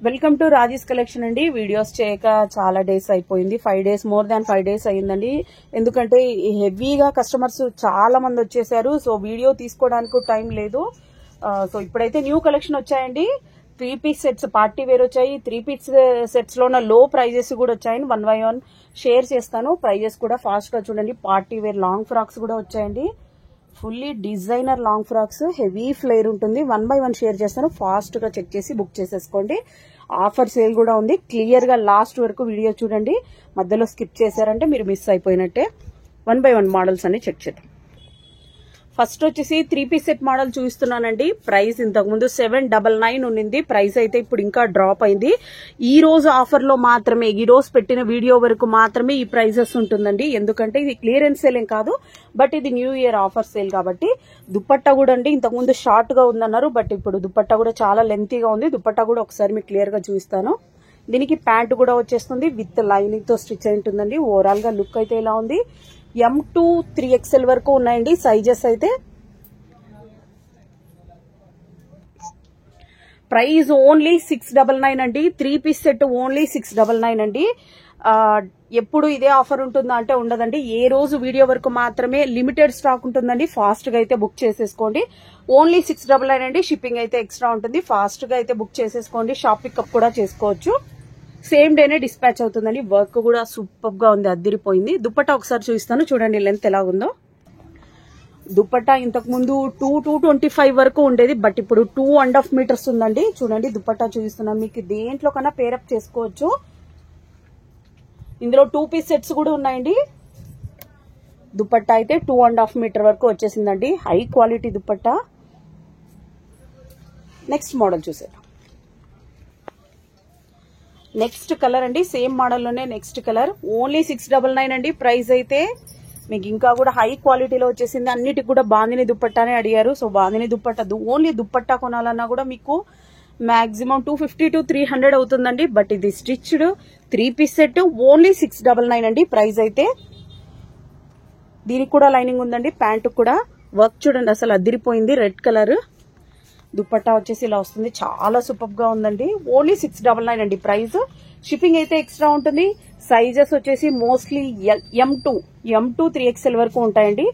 Welcome to Raji's collection అండి. Videos చేయక చాలా డేస్ అయిపోయింది. 5 days, మోర్ దాన్ 5 days అయ్యిందండి. ఎందుకంటే హెవీగా కస్టమర్స్ చాలా మంది వచ్చేసారు. సో వీడియో తీసుకోవడానికి టైం లేదు. సో ఇప్పుడైతే న్యూ కలెక్షన్ వచ్చాయండి. 3 piece సెట్స్ పార్టీ వేర్ వచ్చాయి. 3 piece సెట్స్ లో లో ప్రైజెస్ కూడా వచ్చాయండి. 1 by 1 షేర్ చేస్తాను. ప్రైజెస్ కూడా ఫాస్ట్ గా చూడండి. పార్టీ వేర్ లాంగ్ ఫ్రాక్స్ కూడా వచ్చాయండి. Fully designer long frocks, heavy flare ఉంటుంది. 1 by 1 షేర్ చేస్తాను. ఫాస్ట్ గా చెక్ చేసి బుక్ చేసేసుకోండి. ఆఫర్ సేల్ కూడా ఉంది. క్లియర్ గా లాస్ట్ వరకు వీడియో చూడండి. మధ్యలో స్కిప్ చేశారంటే మీరు మిస్ అయిపోయినట్టే. 1 by 1 మోడల్స్ అన్ని చెక్ చేద్దాం. ఫస్ట్ వచ్చేసి 3 piece సెట్ మోడల్ చూపిస్తున్నానండి. ప్రైస్ ఇంతకుముందు 799 ఉన్నింది. ప్రైస్ అయితే ఇప్పుడు ఇంకా డ్రాప్ అయింది. ఈ రోజు ఆఫర్ లో మాత్రమే, ఈ రోజు పెట్టిన వీడియో వరకు మాత్రమే ఈ ప్రైజెస్ ఉంటుందండి. ఎందుకంటే ఇది క్లియరెన్స్ సేల్ ఏం కాదు, బట్ ఇది న్యూ ఇయర్ ఆఫర్ సేల్ కాబట్టి. దుపట్టా కూడా అండి ఇంతకుముందు షార్ట్ గా ఉందన్నారు, బట్ ఇప్పుడు దుపట్టా కూడా చాలా లెంతీగా ఉంది. దుపట్టా కూడా ఒకసారి మీకు క్లియర్ గా చూపిస్తాను. దీనికి ప్యాంట్ కూడా వచ్చేస్తుంది, విత్ లైనింగ్ తో స్టిచ్ అయి ఉంటుందండి. ఓవరాల్ గా లుక్ అయితే ఇలా ఉంది. M2 3XL వరకు ఉన్నాయండి సైజెస్ అయితే. ప్రైస్ ఓన్లీ 699 అండి. 3 piece సెట్ ఓన్లీ 699 అండి. ఎప్పుడు ఇదే ఆఫర్ ఉంటుందా అంటే ఉండదండి. ఏ రోజు వీడియో వరకు మాత్రమే లిమిటెడ్ స్టాక్ ఉంటుందండి. ఫాస్ట్ గా అయితే బుక్ చేసేసుకోండి. ఓన్లీ 699 అండి. షిప్పింగ్ అయితే ఎక్స్ట్రా ఉంటుంది. ఫాస్ట్ గా అయితే బుక్ చేసేసుకోండి. షాప్ పికప్ కూడా చేసుకోవచ్చు. సేమ్ డేనే డిస్పాచ్ అవుతుందండి. వర్క్ కూడా సూపర్ గా ఉంది, అద్దిరిపోయింది. దుపట్టా ఒకసారి చూపిస్తాను చూడండి లెంత్ ఎలా ఉందో. దుపట్టా ఇంతకు ముందు 225 వరకు ఉండేది, బట్ ఇప్పుడు 2.5 meters ఉందండి. చూడండి దుపట్టా చూపిస్తున్నాను. మీకు దేంట్లో కన్నా పేరప్ చేసుకోవచ్చు. ఇందులో 2 piece సెట్స్ కూడా ఉన్నాయండి. దుపట్టా అయితే 2.5 meter వరకు వచ్చేసిందండి. High quality dupatta. Next model చూసేద్దాం. నెక్స్ట్ కలర్ అండి. సేమ్ మోడల్లోనే నెక్స్ట్ కలర్. ఓన్లీ 699 అండి. ప్రైస్ అయితే మీకు ఇంకా కూడా హై క్వాలిటీలో వచ్చేసింది. అన్నిటికి కూడా బాందిని దుపట్టానే అడిగారు. సో బాందిని దుపట్టా, ఓన్లీ దుపట్టా కొనాలన్నా కూడా మీకు మాక్సిమం 250 to 300 అవుతుందండి. బట్ ఇది స్టిచ్డ్ 3 piece సెట్ ఓన్లీ 699 అండి. ప్రైస్ అయితే దీనికి కూడా లైనింగ్ ఉందండి. ప్యాంటు కూడా వర్క్ చూడండి అసలు అదిరిపోయింది. రెడ్ కలర్ దుపట్టా వచ్చేసి ఇలా వస్తుంది. చాలా సూపర్ గా ఉందండి. ఓన్లీ 699 అండి ప్రైస్. షిప్పింగ్ అయితే ఎక్స్ట్రా ఉంటుంది. సైజెస్ వచ్చేసి మోస్ట్లీ M2 3XL వరకు ఉంటాయండి.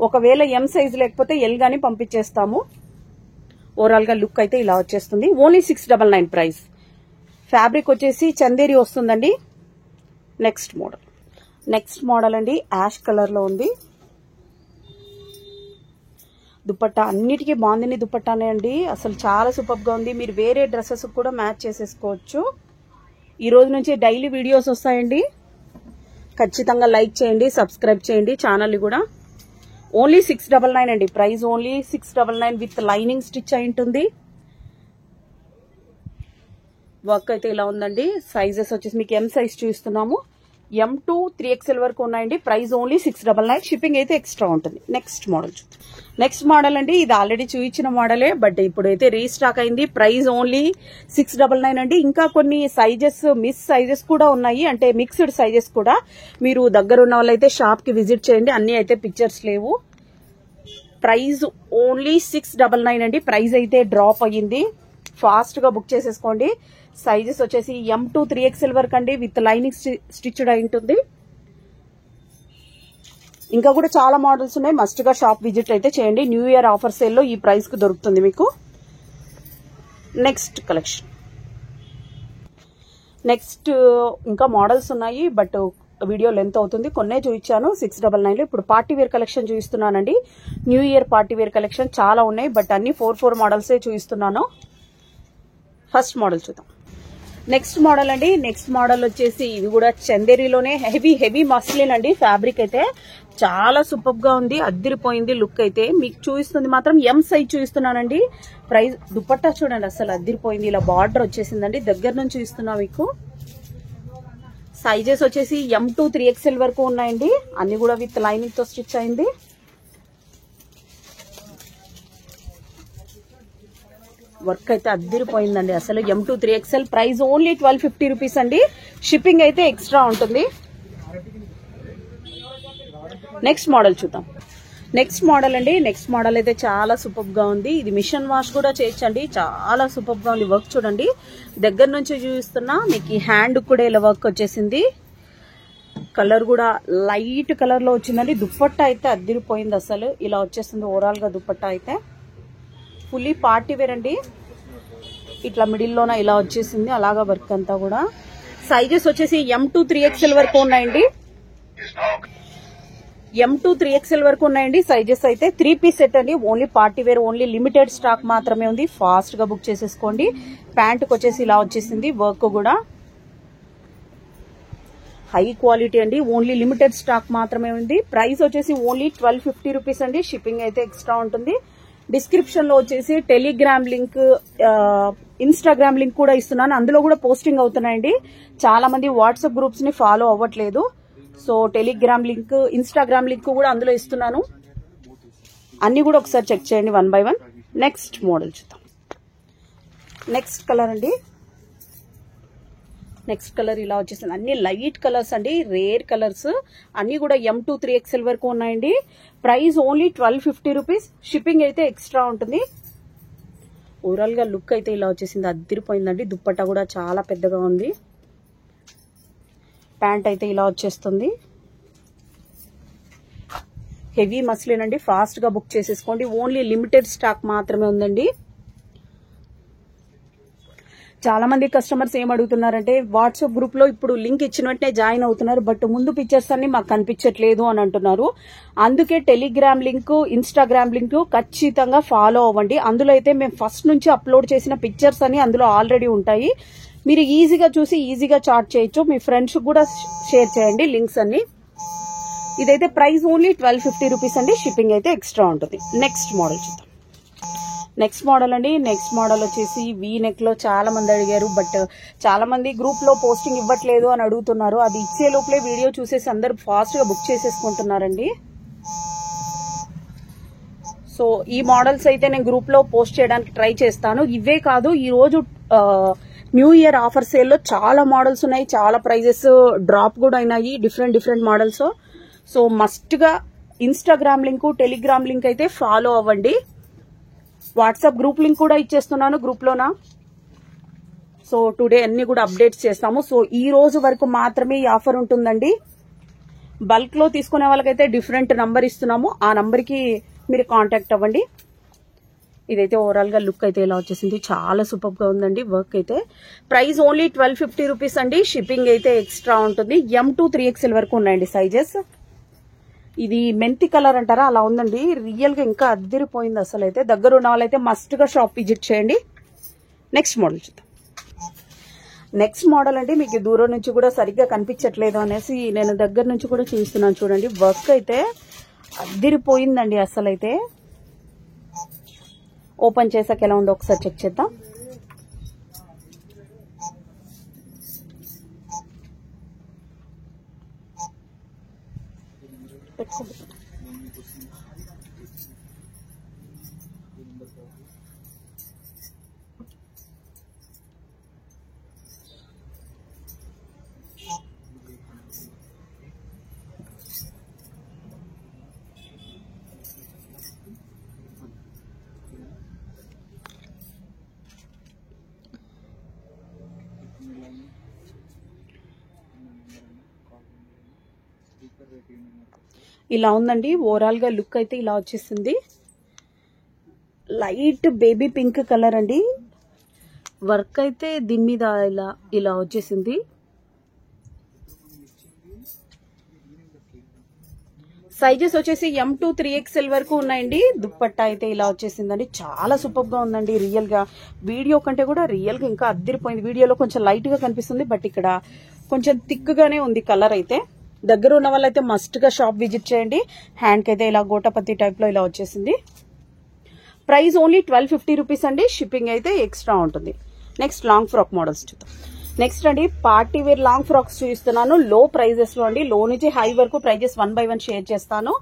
ఒకవేళ M సైజ్ లేకపోతే L గానీ పంపించేస్తాము. ఓవరాల్ గా లుక్ అయితే ఇలా వచ్చేస్తుంది. Only 699 price. ఫ్యాబ్రిక్ వచ్చేసి చందేరి వస్తుందండి. నెక్స్ట్ మోడల్ అండి. యాష్ కలర్ లో ఉంది. దుపట్టా అన్నిటికీ బాందిని దుపట్టానే అండి. అసలు చాలా సూపర్ గా ఉంది. మీరు వేరే డ్రెస్సెస్ కూడా మ్యాచ్ చేసేసుకోవచ్చు. ఈ రోజు నుంచి డైలీ వీడియోస్ వస్తాయండి. ఖచ్చితంగా లైక్ చేయండి, సబ్స్క్రైబ్ చేయండి ఛానల్ కూడా. ఓన్లీ 699 అండి. Price only 699 with lining stitch అయి ఉంటుంది. వర్క్ అయితే ఇలా ఉందండి. సైజెస్ వచ్చేసి మీకు M సైజ్ చూస్తున్నాము. M2 3XL వరకు ఉన్నాయండి. Price only 699. షిప్పింగ్ అయితే ఎక్స్ట్రా ఉంటుంది. నెక్స్ట్ మోడల్ అండి. ఇది ఆల్రెడీ చూపించిన మోడలే, బట్ ఇప్పుడైతే రీస్టాక్ అయింది. ప్రైస్ ఓన్లీ 699 అండి. ఇంకా కొన్ని సైజెస్ మిస్ సైజెస్ కూడా ఉన్నాయి, అంటే మిక్స్డ్ సైజెస్ కూడా. మీరు దగ్గర ఉన్న వాళ్ళైతే షాప్ కి విజిట్ చేయండి. అన్ని అయితే పిక్చర్స్ లేవు. ప్రైస్ ఓన్లీ 699 అండి. ప్రైస్ అయితే డ్రాప్ అయ్యింది. ఫాస్ట్ గా బుక్ చేసేసుకోండి. సైజెస్ వచ్చేసి M2 3XL వరకు అండి. విత్ లైనింగ్ స్టిచ్డ్ అయి ఉంటుంది. ఇంకా కూడా చాలా మోడల్స్ ఉన్నాయి. మస్ట్ గా షాప్ విజిట్ అయితే చేయండి. న్యూ ఇయర్ ఆఫర్ సేల్ లో ఈ ప్రైస్ కు దొరుకుతుంది మీకు. Next collection. నెక్స్ట్ ఇంకా మోడల్స్ ఉన్నాయి, బట్ వీడియో లెంత్ అవుతుంది. కొన్నే చూపించాను 699 లో. ఇప్పుడు పార్టీ వేర్ కలెక్షన్ చూపిస్తున్నానండి. New year party wear collection చాలా ఉన్నాయి, బట్ అన్ని 4 మోడల్సే చూపిస్తున్నాను. ఫస్ట్ మోడల్ చూద్దాం. నెక్స్ట్ మోడల్ అండి. నెక్స్ట్ మోడల్ వచ్చేసి ఇది కూడా చందేరిలోనే హెవీ మస్లిన్ అండి. ఫ్యాబ్రిక్ అయితే చాలా సూపర్ గా ఉంది, అద్దిరిపోయింది. లుక్ అయితే మీకు చూపిస్తుంది మాత్రం M సైజ్ చూపిస్తున్నానండి. ప్రైస్ దుపట్టా చూడండి అసలు అద్దిరిపోయింది. ఇలా బార్డర్ వచ్చేసిందండి. దగ్గర నుంచి చూపిస్తున్నా మీకు. సైజెస్ వచ్చేసి M2 3XL వరకు ఉన్నాయండి. అన్ని కూడా విత్ లైనింగ్ తో స్టిచ్ అయింది. వర్క్ అయితే అద్దిరిపోయిందండి అసలు. M2 3XL price only 1250 rupees అండి. షిప్పింగ్ అయితే ఎక్స్ట్రా ఉంటుంది. నెక్స్ట్ మోడల్ చూద్దాం. నెక్స్ట్ మోడల్ అండి. నెక్స్ట్ మోడల్ అయితే చాలా సూపర్ గా ఉంది. ఇది మిషన్ వాష్ కూడా చేయొచ్చండి. చాలా సూపర్ గా ఉంది. వర్క్ చూడండి, దగ్గర నుంచి చూస్తున్నా మీకు ఈ హ్యాండ్ కూడా ఇలా వర్క్ వచ్చేసింది. కలర్ కూడా లైట్ కలర్ లో వచ్చిందండి. దుప్పట్టా అయితే అద్దిరిపోయింది అసలు. ఇలా వచ్చేస్తుంది ఓవరాల్ గా దుప్పట్టా అయితే. ఫుల్లీ పార్టీ వేర్ అండి. ఇట్లా మిడిల్ లోన ఇలా వచ్చేసింది. అలాగా వర్క్ అంతా కూడా. సైజెస్ వచ్చేసి M2 3XL వరకు ఉన్నాయండి. M2 3XL వరకు ఉన్నాయండి సైజెస్ అయితే. 3 పీస్ సెట్ అండి. Only party wear, only limited stock మాత్రమే ఉంది. ఫాస్ట్ గా బుక్ చేసేసుకోండి. ప్యాంటుకి వచ్చేసి ఇలా వచ్చేసింది. వర్క్ కూడా హై క్వాలిటీ అండి. ఓన్లీ లిమిటెడ్ స్టాక్ మాత్రమే ఉంది. ప్రైస్ వచ్చేసి ఓన్లీ 1250 రూపీస్ అండి. షిప్పింగ్ అయితే ఎక్స్ట్రా ఉంటుంది. డిస్క్రిప్షన్ లో వచ్చేసి టెలిగ్రామ్ లింక్, ఇన్స్టాగ్రామ్ లింక్ కూడా ఇస్తున్నాను. అందులో కూడా పోస్టింగ్ అవుతున్నాయండి. చాలా మంది వాట్సాప్ గ్రూప్స్ ని ఫాలో అవ్వట్లేదు. So Telegram link, Instagram link కూడా అందులో ఇస్తున్నాను. అన్ని కూడా ఒకసారి చెక్ చేయండి 1 by 1. నెక్స్ట్ మోడల్ చూద్దాం. నెక్స్ట్ కలర్ అండి. నెక్స్ట్ కలర్ ఇలా వచ్చేసింది. అన్ని లైట్ కలర్స్ అండి, రేర్ కలర్స్. అన్ని కూడా M2 3XL వరకు ఉన్నాయండి. Price only 1250 rupees. షిప్పింగ్ అయితే ఎక్స్ట్రా ఉంటుంది. ఓవరాల్ గా లుక్ అయితే ఇలా వచ్చేసింది. అద్దిరిపోయిందండి. దుప్పట్టా కూడా చాలా పెద్దగా ఉంది. ప్యాంట్ అయితే ఇలా వచ్చేస్తుంది. హెవీ మస్లిన్ అండి. ఫాస్ట్ గా బుక్ చేసేసుకోండి. ఓన్లీ లిమిటెడ్ స్టాక్ మాత్రమే ఉందండి. చాలా మంది కస్టమర్స్ ఏం అడుగుతున్నారంటే, వాట్సాప్ గ్రూప్ లో ఇప్పుడు లింక్ ఇచ్చిన వెంటనే జాయిన్ అవుతున్నారు, బట్ ముందు పిక్చర్స్ అన్ని మాకు కనిపించట్లేదు అని అంటున్నారు. అందుకే టెలిగ్రామ్ లింక్, ఇన్స్టాగ్రామ్ లింక్ ఖచ్చితంగా ఫాలో అవ్వండి. అందులో అయితే మేము ఫస్ట్ నుంచి అప్లోడ్ చేసిన పిక్చర్స్ అన్ని అందులో ఆల్రెడీ ఉంటాయి. మీరు ఈజీగా చూసి ఈజీగా చాట్ చేయొచ్చు. మీ ఫ్రెండ్స్ కూడా షేర్ చేయండి లింక్స్ అన్ని. ఇదైతే ప్రైస్ ఓన్లీ 1250 రూపీస్ అండి. షిప్పింగ్ అయితే ఎక్స్ట్రా ఉంటుంది. నెక్స్ట్ మోడల్ చూద్దాం. నెక్స్ట్ మోడల్ అండి. నెక్స్ట్ మోడల్ వచ్చేసి వీ నెక్ లో చాలా మంది అడిగారు, బట్ చాలా మంది గ్రూప్ లో పోస్టింగ్ ఇవ్వట్లేదు అని అడుగుతున్నారు. అది ఇచ్చే లోపలే వీడియో చూసేసి అందరు ఫాస్ట్ గా బుక్ చేసేసుకుంటున్నారండి. సో ఈ మోడల్స్ అయితే నేను గ్రూప్ లో పోస్ట్ చేయడానికి ట్రై చేస్తాను. ఇవే కాదు, ఈ రోజు న్యూ ఇయర్ ఆఫర్ సేల్ లో చాలా మోడల్స్ ఉన్నాయి. చాలా ప్రైజెస్ డ్రాప్ కూడా అయినాయి. Different models. సో మస్ట్ గా ఇన్స్టాగ్రామ్ లింక్, టెలిగ్రామ్ లింక్ అయితే ఫాలో అవ్వండి. వాట్సాప్ గ్రూప్ లింక్ కూడా ఇచ్చేస్తున్నాను గ్రూప్ లోన. సో టుడే అన్ని కూడా అప్డేట్స్ చేస్తాము. సో ఈ రోజు వరకు మాత్రమే ఈ ఆఫర్ ఉంటుందండి. బల్క్ లో తీసుకునే వాళ్ళకైతే డిఫరెంట్ నంబర్ ఇస్తున్నాము. ఆ నంబర్ కి మీరు కాంటాక్ట్ అవ్వండి. ఇదైతే ఓవరాల్ గా లుక్ అయితే ఇలా వచ్చేసింది. చాలా సూపర్ గా ఉందండి వర్క్ అయితే. ప్రైస్ ఓన్లీ 1250 రూపీస్ అండి. షిప్పింగ్ అయితే ఎక్స్ట్రా ఉంటుంది. M2 3XL వరకు ఉన్నాయండి సైజెస్. ఇది మెంతి కలర్ అంటారా, అలా ఉందండి. రియల్ గా ఇంకా అద్దిరిపోయింది అసలు. అయితే దగ్గర ఉన్న వాళ్ళైతే మస్ట్ గా షాప్ విజిట్ చేయండి. నెక్స్ట్ మోడల్ చూద్దాం. నెక్స్ట్ మోడల్ అండి. మీకు దూరం నుంచి కూడా సరిగ్గా కనిపించట్లేదు అనేసి నేను దగ్గర నుంచి కూడా చూస్తున్నాను. చూడండి వర్క్ అయితే అద్దిరిపోయిందండి అసలు. అయితే ఓపెన్ చేసాక ఎలా ఉందో ఒకసారి చెక్ చేద్దాం. ఇలా ఉందండి ఓవరాల్ గా లుక్ అయితే ఇలా వచ్చేసింది. లైట్ బేబీ పింక్ కలర్ అండి. వర్క్ అయితే దీని మీద ఇలా వచ్చేసింది. సైజెస్ వచ్చేసి M2 3XL వరకు ఉన్నాయండి. దుప్పట్టా అయితే ఇలా వచ్చేసిందండి. చాలా సూపర్ గా ఉందండి. రియల్ గా వీడియో కంటే కూడా రియల్ గా ఇంకా అద్దిరిపోయింది. వీడియోలో కొంచెం లైట్ గా కనిపిస్తుంది, బట్ ఇక్కడ కొంచెం థిక్ గానే ఉంది కలర్ అయితే. దగ్గర ఉన్న వాళ్ళైతే మస్ట్ గా షాప్ విజిట్ చేయండి. హ్యాండ్ కి అయితే ఇలా గోటపత్తి టైప్ లో ఇలా వచ్చేసింది. ప్రైస్ ఓన్లీ 1250 రూపీస్ అండి. షిప్పింగ్ అయితే ఎక్స్ట్రా ఉంటుంది. నెక్స్ట్ లాంగ్ ఫ్రాక్ మోడల్స్ చూద్దాం. నెక్స్ట్ అండి పార్టీ వేర్ లాంగ్ ఫ్రాక్స్ చూపిస్తున్నాను. లో ప్రైజెస్ లో అండి. లో నుంచి హై వరకు ప్రైజెస్ 1 by 1 షేర్ చేస్తాను.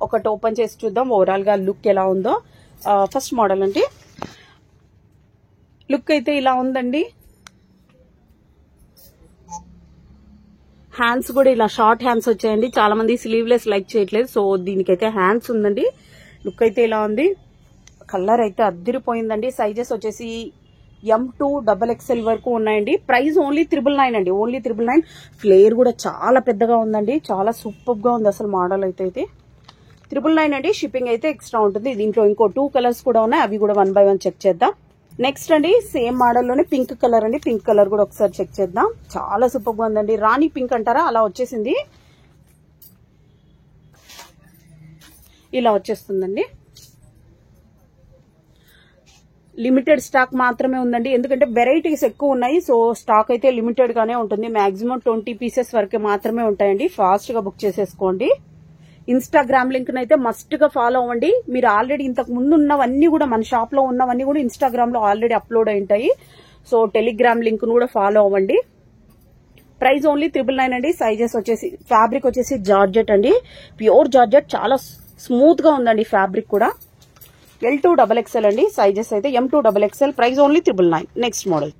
ఒకటి ఓపెన్ చేసి చూద్దాం ఓవరాల్ గా లుక్ ఎలా ఉందో. ఫస్ట్ మోడల్ అండి. లుక్ అయితే ఇలా ఉందండి. హ్యాండ్స్ కూడా ఇలా షార్ట్ హ్యాండ్స్ వచ్చాయండి. చాలా మంది స్లీవ్లెస్ లైక్ చేయట్లేదు. సో దీనికైతే హ్యాండ్స్ ఉందండి. లుక్ అయితే ఇలా ఉంది. కలర్ అయితే అద్దిరిపోయిందండి. సైజెస్ వచ్చేసి M2 XXL వరకు ఉన్నాయండి. ప్రైస్ ఓన్లీ 999 అండి. ఓన్లీ 999. ఫ్లేర్ కూడా చాలా పెద్దగా ఉందండి. చాలా సూపర్ గా ఉంది అసలు మోడల్ అయితే. 999 అండి. షిప్పింగ్ అయితే ఎక్స్ట్రా ఉంటుంది. దీంట్లో ఇంకో 2 కలర్స్ కూడా ఉన్నాయి. అవి కూడా 1 by 1 చెక్ చేద్దాం. నెక్స్ట్ అండి సేమ్ మోడల్ లోనే పింక్ కలర్ అండి. పింక్ కలర్ కూడా ఒకసారి చెక్ చేద్దాం. చాలా సూపర్ గా ఉందండి. రాణి పింక్ అంటారా అలా వచ్చేసింది. ఇలా వచ్చేస్తుందండి. లిమిటెడ్ స్టాక్ మాత్రమే ఉందండి. ఎందుకంటే వెరైటీస్ ఎక్కువ ఉన్నాయి. సో స్టాక్ అయితే లిమిటెడ్ గానే ఉంటుంది. మాక్సిమం 20 పీసెస్ వరకే మాత్రమే ఉంటాయండి. ఫాస్ట్ గా బుక్ చేసేసుకోండి. ఇన్స్టాగ్రామ్ లింక్ అయితే మస్ట్ గా ఫాలో అవ్వండి. మీరు ఆల్రెడీ ఇంతకు ముందు ఉన్నవన్నీ కూడా మన షాప్ లో ఉన్నవన్నీ కూడా ఇన్స్టాగ్రామ్ లో ఆల్రెడీ అప్లోడ్ అయి ఉంటాయి. సో టెలిగ్రామ్ లింక్ కూడా ఫాలో అవ్వండి. ప్రైస్ ఓన్లీ 999 అండి. సైజెస్ వచ్చేసి ఫ్యాబ్రిక్ వచ్చేసి జార్జెట్ అండి. Pure georgette. చాలా స్మూత్ గా ఉందండి ఫ్యాబ్రిక్ కూడా. L2 XXL అండి. సైజెస్ అయితే M2 XXL. Price only 999.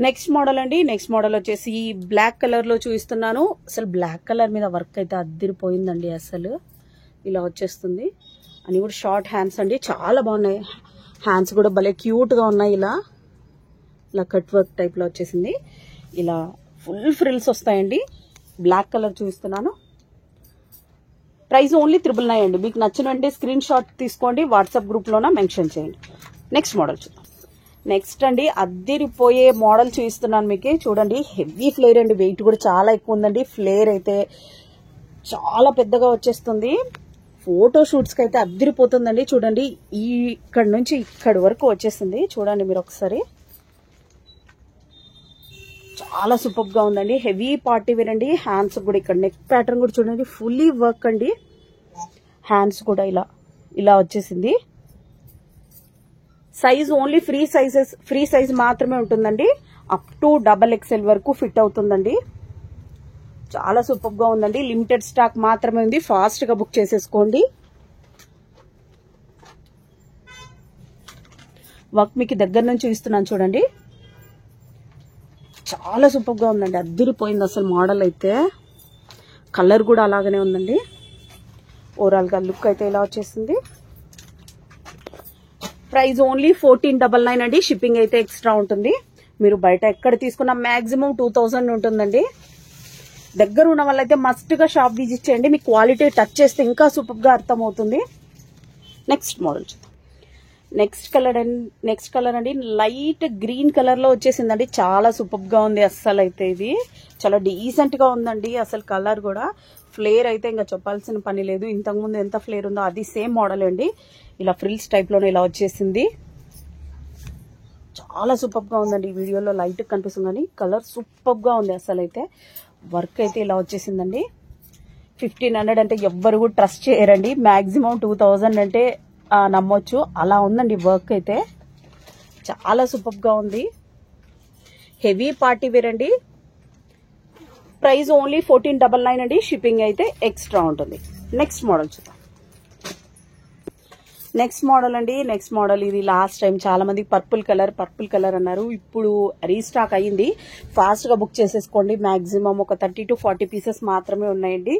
Next model అండి. నెక్స్ట్ మోడల్ వచ్చేసి బ్లాక్ కలర్ లో చూపిస్తున్నాను. అసలు బ్లాక్ కలర్ మీద వర్క్ అయితే అద్దిరిపోయిందండి. అసలు ఇలా వచ్చేస్తుంది. అని కూడా షార్ట్ హ్యాండ్స్ అండి. చాలా బాగున్నాయి. హ్యాండ్స్ కూడా భలే క్యూట్ గా ఉన్నాయి. ఇలా కట్ వర్క్ టైప్ లో వచ్చేసింది. ఇలా ఫుల్ ఫ్రిల్స్ వస్తాయండి. బ్లాక్ కలర్ చూపిస్తున్నాను. ప్రైస్ ఓన్లీ 999 అండి. మీకు నచ్చిన వెంటనే స్క్రీన్ షాట్ తీసుకోండి. వాట్సాప్ గ్రూప్ లోన మెన్షన్ చేయండి. నెక్స్ట్ మోడల్ చూద్దాం. నెక్స్ట్ అండి అద్దిరిపోయే మోడల్ చూపిస్తున్నాను మీకు. చూడండి హెవీ ఫ్లేర్ అండి. వెయిట్ కూడా చాలా ఎక్కువ ఉందండి. ఫ్లేర్ అయితే చాలా పెద్దగా వచ్చేస్తుంది. ఫోటో షూట్స్ కి అయితే అద్దిరిపోతుందండి. చూడండి ఇక్కడ నుంచి ఇక్కడి వరకు వచ్చేసింది. చూడండి మీరు ఒకసారి. చాలా సూపర్ గా ఉందండి. హెవీ పార్టీ వేర్ అండి. హ్యాండ్స్ కూడా ఇక్కడ నెక్ ప్యాటర్న్ కూడా చూడండి ఫుల్లీ వర్క్ అండి. హ్యాండ్స్ కూడా ఇలా వచ్చేసింది. సైజ్ ఓన్లీ ఫ్రీ సైజ్ మాత్రమే ఉంటుందండి. అప్ టు XXL వరకు ఫిట్ అవుతుందండి. చాలా సూపర్ గా ఉందండి. లిమిటెడ్ స్టాక్ మాత్రమే ఉంది. ఫాస్ట్ గా బుక్ చేసేసుకోండి. వర్క్ మీకు దగ్గర నుంచి చూస్తున్నాను చూడండి. చాలా సూపర్ గా ఉందండి. అద్దిరిపోయింది అసలు మోడల్ అయితే. కలర్ కూడా అలాగనే ఉందండి. ఓవరాల్ గా లుక్ అయితే ఇలా వచ్చేసింది. ప్రైస్ ఓన్లీ 1499 అండి. షిప్పింగ్ అయితే ఎక్స్ట్రా ఉంటుంది. మీరు బయట ఎక్కడ తీసుకున్నా మాక్సిమం 2000 ఉంటుందండి. దగ్గర ఉన్న వాళ్ళైతే మస్ట్ గా షాప్ విజిట్ చేయండి. మీ క్వాలిటీ టచ్ చేస్తే ఇంకా సూపర్ గా అర్థమవుతుంది. నెక్స్ట్ మోడల్ చూద్దాం. నెక్స్ట్ కలర్ అండి లైట్ గ్రీన్ కలర్ లో వచ్చేసిందండి. చాలా సూపర్ గా ఉంది. అస్సలు అయితే ఇది చాలా డీసెంట్ గా ఉందండి. అసలు కలర్ కూడా ఫ్లేర్ అయితే ఇంకా చెప్పాల్సిన పని లేదు. ఇంతకుముందు ఎంత ఫ్లేర్ ఉందో అది సేమ్ మోడల్ అండి. ఇలా ఫ్రిల్స్ టైప్ లోనే ఇలా వచ్చేసింది. చాలా సూపర్ గా ఉందండి. ఈ వీడియోలో లైట్ కనిపిస్తుంది కానీ కలర్ సూపర్ గా ఉంది. అసలు అయితే వర్క్ అయితే ఇలా వచ్చేసిందండి. 1500 అంటే ఎవ్వరు కూడా ట్రస్ట్ చేయరండి. మాక్సిమం 2000 అంటే నమ్మొచ్చు. అలా ఉందండి వర్క్ అయితే. చాలా సూపర్ గా ఉంది. హెవీ పార్టీ వేర్ అండి. ప్రైస్ ఓన్లీ 1499 అండి. షిప్పింగ్ అయితే ఎక్స్ట్రా ఉంటుంది. నెక్స్ట్ మోడల్ చూద్దాం. నెక్స్ట్ మోడల్ అండి. నెక్స్ట్ మోడల్ ఇది లాస్ట్ టైం చాలా మంది పర్పుల్ కలర్ అన్నారు. ఇప్పుడు రీస్టాక్ అయ్యింది. ఫాస్ట్ గా బుక్ చేసేసుకోండి. మాక్సిమం ఒక 30 to 40 పీసెస్ మాత్రమే ఉన్నాయండి.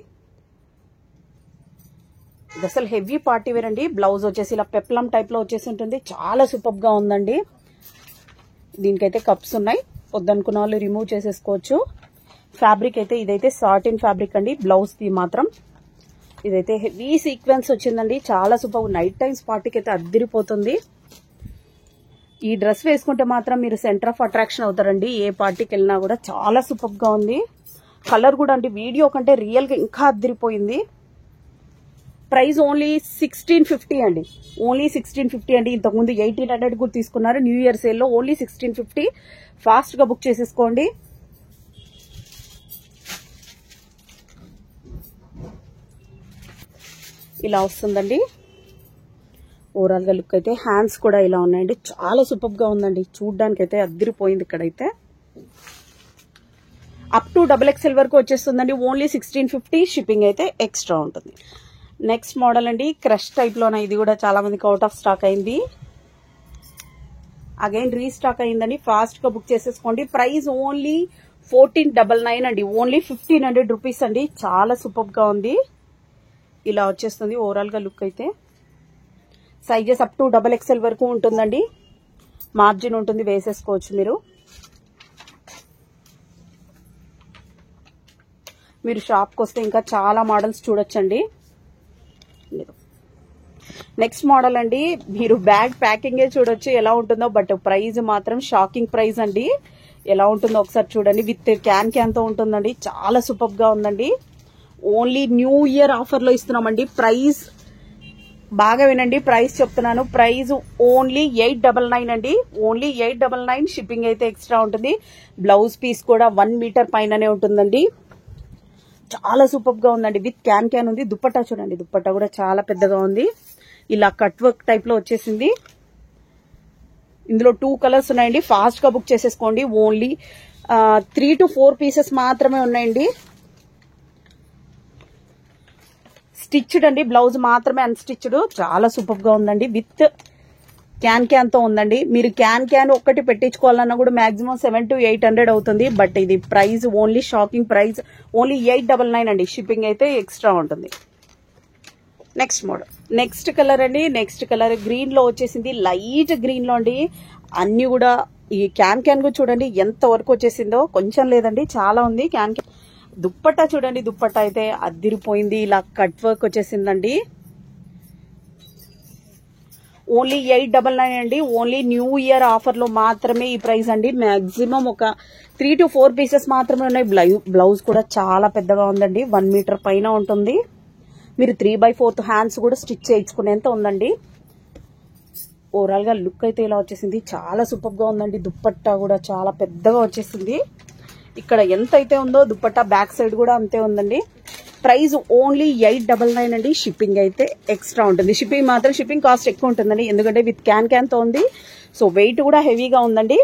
ఇది అసలు హెవీ పార్టీ వేర్ అండి. బ్లౌజ్ వచ్చేసి ఇలా పెప్లం టైప్ లో వచ్చేసి ఉంటుంది. చాలా సూపర్ గా ఉందండి. దీనికైతే కప్స్ ఉన్నాయి. వద్దనుకున్న వాళ్ళు రిమూవ్ చేసేసుకోవచ్చు. ఫ్యాబ్రిక్ అయితే ఇదైతే సాటిన్ ఫ్యాబ్రిక్ అండి. బ్లౌజ్ ది మాత్రం ఇదైతే హెవీ సీక్వెన్స్ వచ్చిందండి. చాలా సూపర్. నైట్ టైమ్స్ పార్టీకి అయితే అద్దిరిపోతుంది. ఈ డ్రెస్ వేసుకుంటే మాత్రం మీరు సెంటర్ ఆఫ్ అట్రాక్షన్ అవుతారండి. ఏ పార్టీకి వెళ్ళినా కూడా చాలా సూపర్ గా ఉంది. కలర్ కూడా అంటే వీడియో కంటే రియల్ గా ఇంకా అద్దిరిపోయింది. ప్రైస్ ఓన్లీ 1650 అండి. ఓన్లీ 1650 అండి. ఇంతకుముందు 1800 కూడా తీసుకున్నారు. న్యూ ఇయర్ సేల్ లో ఓన్లీ 1650. ఫాస్ట్ గా బుక్ చేసేసుకోండి. ఇలా వస్తుందండి. ఓవరాల్ గా లుక్ అయితే హ్యాండ్స్ కూడా ఇలా ఉన్నాయండి. చాలా సూపర్ గా ఉందండి. చూడ్డానికి అయితే అద్దిరిపోయింది. ఇక్కడైతే అప్ టు XXL వరకు వచ్చేస్తుందండి. ఓన్లీ 1650. షిప్పింగ్ అయితే ఎక్స్ట్రా ఉంటుంది. నెక్స్ట్ మోడల్ అండి క్రష్ టైప్ లోన. ఇది కూడా చాలా మందికి అవుట్ ఆఫ్ స్టాక్ అయింది. అగైన్ రీస్టాక్ అయిందండి. ఫాస్ట్ గా బుక్ చేసేసుకోండి. ప్రైస్ ఓన్లీ 1499 అండి. ఓన్లీ 1500 రూపీస్ అండి. చాలా సూపర్ గా ఉంది. ఇలా వచ్చేస్తుంది ఓవరాల్ గా లుక్ అయితే. సైజెస్ అప్ టు XXL వరకు ఉంటుందండి. మార్జిన్ ఉంటుంది, వేసేసుకోవచ్చు మీరు షాప్కి వస్తే ఇంకా చాలా మోడల్స్ చూడొచ్చండి. నెక్స్ట్ మోడల్ అండి, మీరు బ్యాగ్ ప్యాకింగే చూడొచ్చు ఎలా ఉంటుందో. బట్ ప్రైస్ మాత్రం షాకింగ్ ప్రైస్ అండి. ఎలా ఉంటుందో ఒకసారి చూడండి. విత్ క్యాన్ తో ఉంటుందండి. చాలా సూపర్ గా ఉందండి. ఓన్లీ న్యూ ఇయర్ ఆఫర్ లో ఇస్తున్నామండి. ప్రైస్ బాగా వినండి, ప్రైస్ చెప్తున్నాను. ప్రైస్ ఓన్లీ 899 అండి. ఓన్లీ 899. షిప్పింగ్ అయితే ఎక్స్ట్రా ఉంటుంది. బ్లౌజ్ పీస్ కూడా 1 మీటర్ పైననే ఉంటుందండి. చాలా సూపర్ గా ఉందండి. విత్ క్యాన్ ఉంది. దుప్పట్టా చూడండి, దుప్పట్టా కూడా చాలా పెద్దగా ఉంది. ఇలా కట్ వర్క్ టైప్ లో వచ్చేసింది. ఇందులో 2 కలర్స్ ఉన్నాయండి. ఫాస్ట్ గా బుక్ చేసేసుకోండి. ఓన్లీ 3 to 4 పీసెస్ మాత్రమే ఉన్నాయండి. స్టిచ్డ్ అండి, బ్లౌజ్ మాత్రమే అన్స్టిచ్డ్. చాలా సూపర్ గా ఉందండి. విత్ క్యాన్ తో ఉందండి. మీరు క్యాన్ ఒక్కటి పెట్టించుకోవాలన్నా కూడా మాక్సిమం 700 to 800 అవుతుంది. బట్ ఇది price only shocking price. Only 899 అండి. షిప్పింగ్ అయితే ఎక్స్ట్రా ఉంటుంది. నెక్స్ట్ మోడల్, నెక్స్ట్ కలర్ అండి. నెక్స్ట్ కలర్ గ్రీన్ లో వచ్చేసింది. లైట్ గ్రీన్ లో అండి. అన్ని కూడా ఈ క్యాన్ కూడా చూడండి ఎంత వరకు వచ్చేసిందో. కొంచెం లేదండి, చాలా ఉంది. క్యాన్ దుప్పట్టా చూడండి, దుప్పట్టా అయితే అద్దిరిపోయింది. ఇలా కట్ వర్క్ వచ్చేసిందండి. ఓన్లీ 899 అండి. ఓన్లీ న్యూ ఇయర్ ఆఫర్ లో మాత్రమే ఈ ప్రైస్ అండి. మాక్సిమం ఒక 3 to 4 పీసెస్ మాత్రమే ఉన్నాయి. బ్లౌజ్ కూడా చాలా పెద్దగా ఉందండి. 1 మీటర్ పైన ఉంటుంది. మీరు 3/4 హ్యాండ్స్ కూడా స్టిచ్ చేయించుకునేంత ఉందండి. ఓవరాల్ గా లుక్ అయితే ఇలా వచ్చేసింది. చాలా సూపర్ గా ఉందండి. దుప్పట్టా కూడా చాలా పెద్దగా వచ్చేసింది. ఇక్కడ ఎంత అయితే ఉందో దుప్పట్టా బ్యాక్ సైడ్ కూడా అంతే ఉందండి. ప్రైస్ ఓన్లీ 899 అండి. షిప్పింగ్ అయితే ఎక్స్ట్రా ఉంటుంది. షిప్పింగ్ కాస్ట్ ఎక్కువ ఉంటుందండి. ఎందుకంటే విత్ క్యాన్ తో ఉంది. సో వెయిట్ కూడా హెవీగా ఉందండి.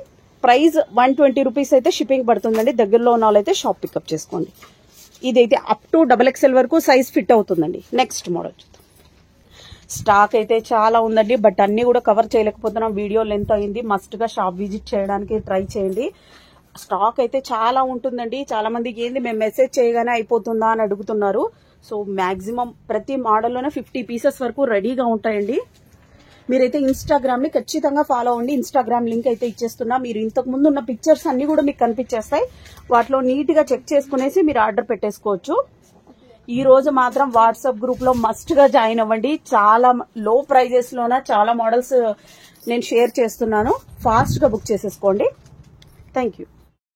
ప్రైస్ 120 రూపీస్ అయితే షిప్పింగ్ పడుతుందండి. దగ్గరలో ఉన్న వాళ్ళైతే షాప్ పికప్ చేసుకోండి. ఇదైతే అప్ టు XXL వరకు సైజ్ ఫిట్ అవుతుందండి. నెక్స్ట్ మోడల్ చూద్దాం. స్టాక్ అయితే చాలా ఉందండి. బట్ అన్ని కూడా కవర్ చేయలేకపోతున్నాం. వీడియో లెంత్ అయింది. మస్ట్ గా షాప్ విజిట్ చేయడానికి ట్రై చేయండి. స్టాక్ అయితే చాలా ఉంటుందండి. చాలా మందికి ఏంది మేము మెసేజ్ చేయగానే అయిపోతుందా అని అడుగుతున్నారు. సో మాక్సిమం ప్రతి మోడల్లోనే 50 పీసెస్ వరకు రెడీగా ఉంటాయండి. మీరైతే ఇన్స్టాగ్రామ్ ని ఖచ్చితంగా ఫాలో అవ్వండి. ఇన్స్టాగ్రామ్ లింక్ అయితే ఇచ్చేస్తున్నా. మీరు ఇంతకు ముందు ఉన్న పిక్చర్స్ అన్ని కూడా మీకు కనిపించేస్తాయి. వాటిలో నీట్ గా చెక్ చేసుకునేసి మీరు ఆర్డర్ పెట్టేసుకోవచ్చు. ఈ రోజు మాత్రం వాట్సాప్ గ్రూప్ లో మస్ట్ గా జాయిన్ అవ్వండి. చాలా లో ప్రైజెస్ లోన చాలా మోడల్స్ నేను షేర్ చేస్తున్నాను. ఫాస్ట్ గా బుక్ చేసేసుకోండి. Thank you.